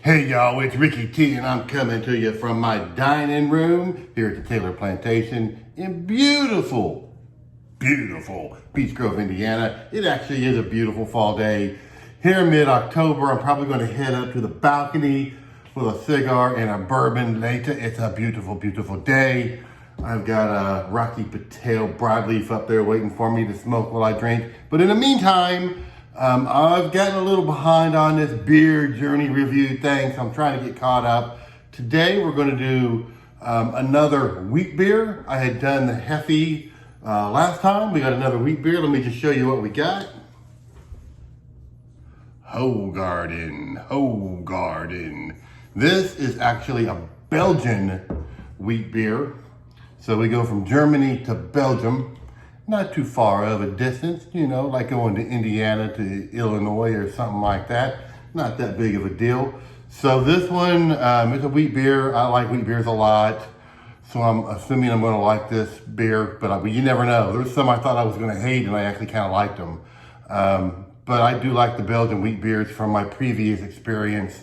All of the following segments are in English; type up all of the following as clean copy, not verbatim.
Hey y'all, it's Ricky T and I'm coming to you from my dining room here at the Taylor Plantation in beautiful Peach Grove, Indiana. It actually is a beautiful fall day. Here mid-October, I'm probably going to head up to the balcony with a cigar and a bourbon later. It's a beautiful day. I've got a Rocky Patel broadleaf up there waiting for me to smoke while I drink. But in the meantime, I've gotten a little behind on this beer journey review thing, so I'm trying to get caught up. Today we're going to do another wheat beer. I had done the Hefe last time. We got another wheat beer. Let me just show you what we got. Hoegaarden. This is actually a Belgian wheat beer. So we go from Germany to Belgium. Not too far of a distance, you know, like going to Indiana to Illinois or something like that. Not that big of a deal. So this one, it's a wheat beer. I like wheat beers a lot. So I'm assuming I'm gonna like this beer, but you never know. There was some I thought I was gonna hate and I actually kind of liked them. But I do like the Belgian wheat beers from my previous experience.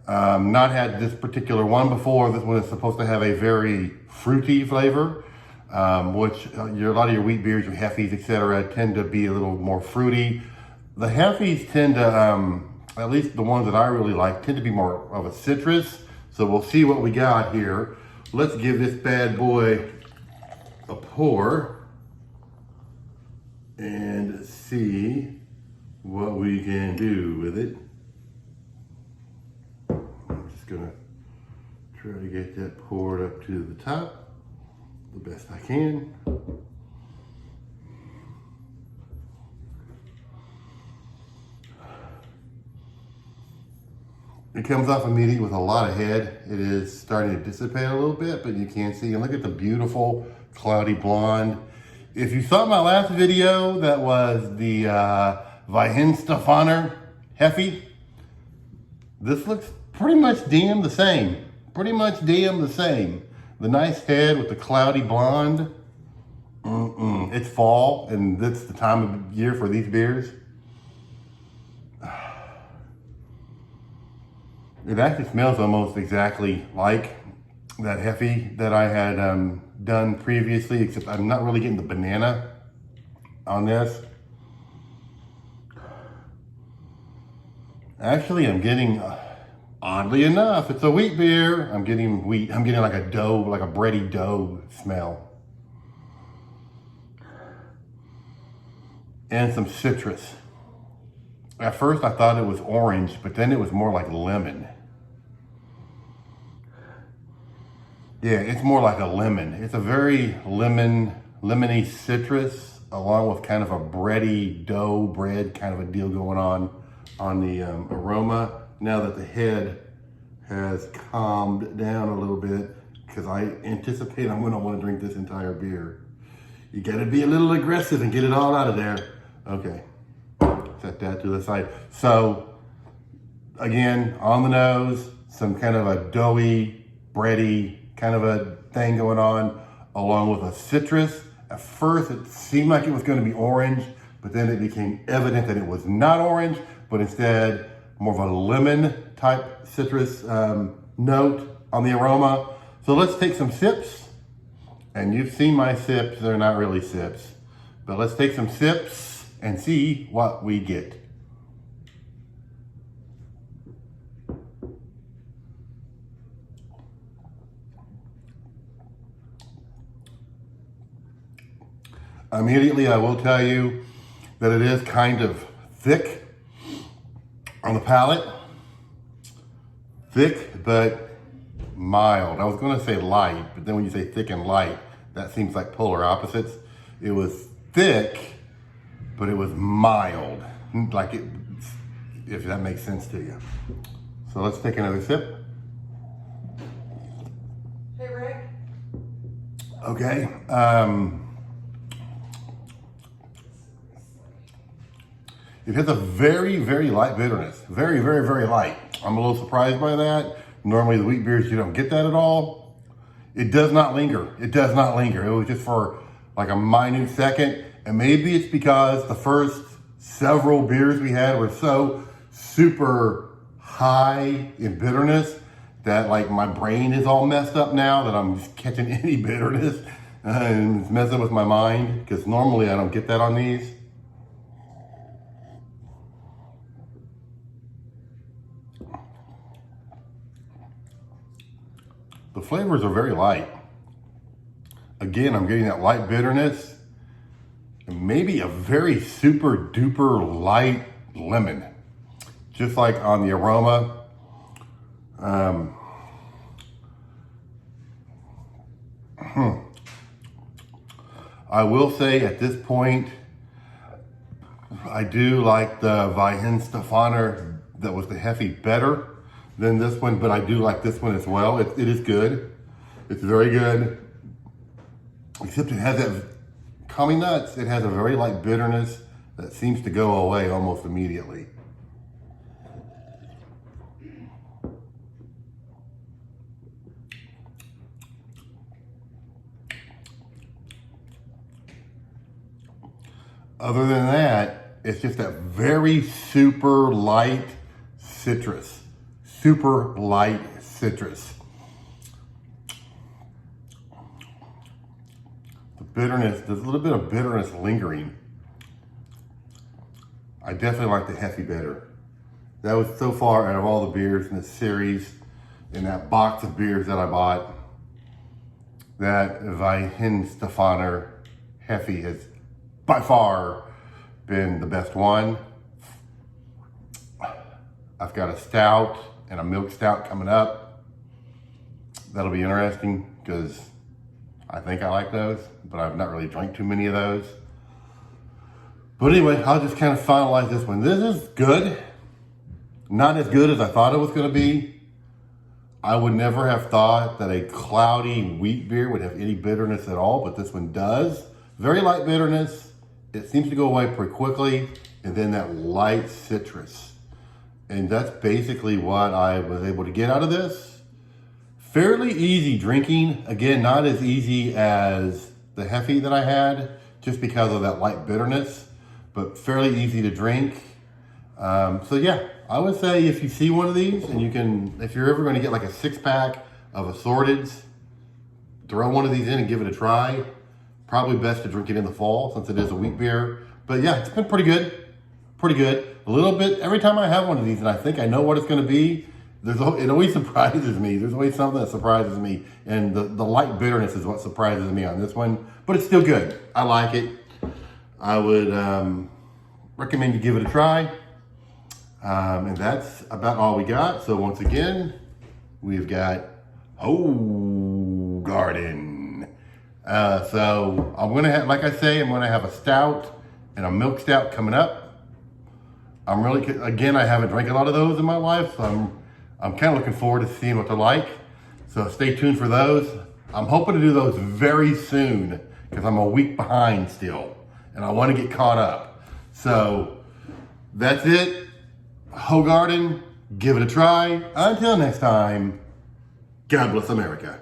Not had this particular one before. This one is supposed to have a very fruity flavor. Which a lot of your wheat beers, your Hefes, etc., tend to be a little more fruity. The Hefes tend to, at least the ones that I really like, tend to be more of a citrus. So we'll see what we got here. Let's give this bad boy a pour and see what we can do with it. I'm just gonna try to get that poured up to the top the best I can. It comes off immediately with a lot of head. It is starting to dissipate a little bit, but you can see, and look at the beautiful cloudy blonde. If you saw my last video, that was the Weihenstephaner Hefe. This looks pretty much damn the same. The nice head with the cloudy blonde. It's fall, and that's the time of year for these beers. It actually smells almost exactly like that Hefe that I had done previously, except I'm not really getting the banana on this. Actually, I'm getting... oddly enough, it's a wheat beer. I'm getting wheat. I'm getting like a dough, like a bready dough smell. And some citrus. At first I thought it was orange, but then it was more like lemon. Yeah, it's more like a lemon. It's a very lemony citrus, along with kind of a bready dough bread kind of a deal going on the aroma. Now that the head has calmed down a little bit, because I anticipate I'm gonna want to drink this entire beer. You gotta be a little aggressive and get it all out of there. Okay, set that to the side. So, again, on the nose, some kind of a doughy, bready kind of a thing going on, along with a citrus. At first, it seemed like it was gonna be orange, but then it became evident that it was not orange, but instead, more of a lemon type citrus note on the aroma. So let's take some sips. And you've seen my sips, they're not really sips. But let's take some sips and see what we get. Immediately, I will tell you that it is kind of thick on the palate. Thick, but mild. I was gonna say light, but then when you say thick and light, that seems like polar opposites. It was thick, but it was mild. Like it, if that makes sense to you. So let's take another sip. Hey, Rick. Okay. It has a very light bitterness. Very light. I'm a little surprised by that. Normally the wheat beers, you don't get that at all. It does not linger. It was just for like a minute second. And maybe it's because the first several beers we had were so super high in bitterness that like my brain is all messed up now that I'm just catching any bitterness and it's messing with my mind because normally I don't get that on these. The flavors are very light. Again, I'm getting that light bitterness and maybe a very super duper light lemon. Just like on the aroma. I will say at this point, I do like the Weihenstephaner that was the Hefe better than this one, but I do like this one as well. It is good. It's very good. Except it has that calming nuts. It has a very light bitterness that seems to go away almost immediately. Other than that, it's just that very super light citrus. Super light citrus. The bitterness, there's a little bit of bitterness lingering. I definitely like the Hefe better. That was so far out of all the beers in this series, in that box of beers that I bought, that Weihenstephaner Hefe has by far been the best one. I've got a stout and a milk stout coming up. That'll be interesting because I think I like those, but I've not really drank too many of those. But anyway, I'll just kind of finalize this one. This is good. Not as good as I thought it was going to be. I would never have thought that a cloudy wheat beer would have any bitterness at all, but this one does. Very light bitterness. It seems to go away pretty quickly. And then that light citrus. And that's basically what I was able to get out of this. Fairly easy drinking. Again, not as easy as the Hefe that I had, just because of that light bitterness, but fairly easy to drink. So yeah, I would say if you see one of these and you can, if you're ever going to get like a 6-pack of assorteds, throw one of these in and give it a try. Probably best to drink it in the fall since it is a wheat beer. But yeah, it's been pretty good. Pretty good. A little bit, every time I have one of these and I think I know what it's going to be, it always surprises me. There's always something that surprises me. And the light bitterness is what surprises me on this one. But it's still good. I like it. I would recommend you give it a try. And that's about all we got. So once again, we've got Hoegaarden. So I'm going to have, like I say, I'm going to have a stout and a milk stout coming up. I'm really, again, I haven't drank a lot of those in my life, so I'm kind of looking forward to seeing what they're like. So stay tuned for those. I'm hoping to do those very soon because I'm a week behind still and I want to get caught up. So that's it. Hoegaarden, give it a try. Until next time, God bless America.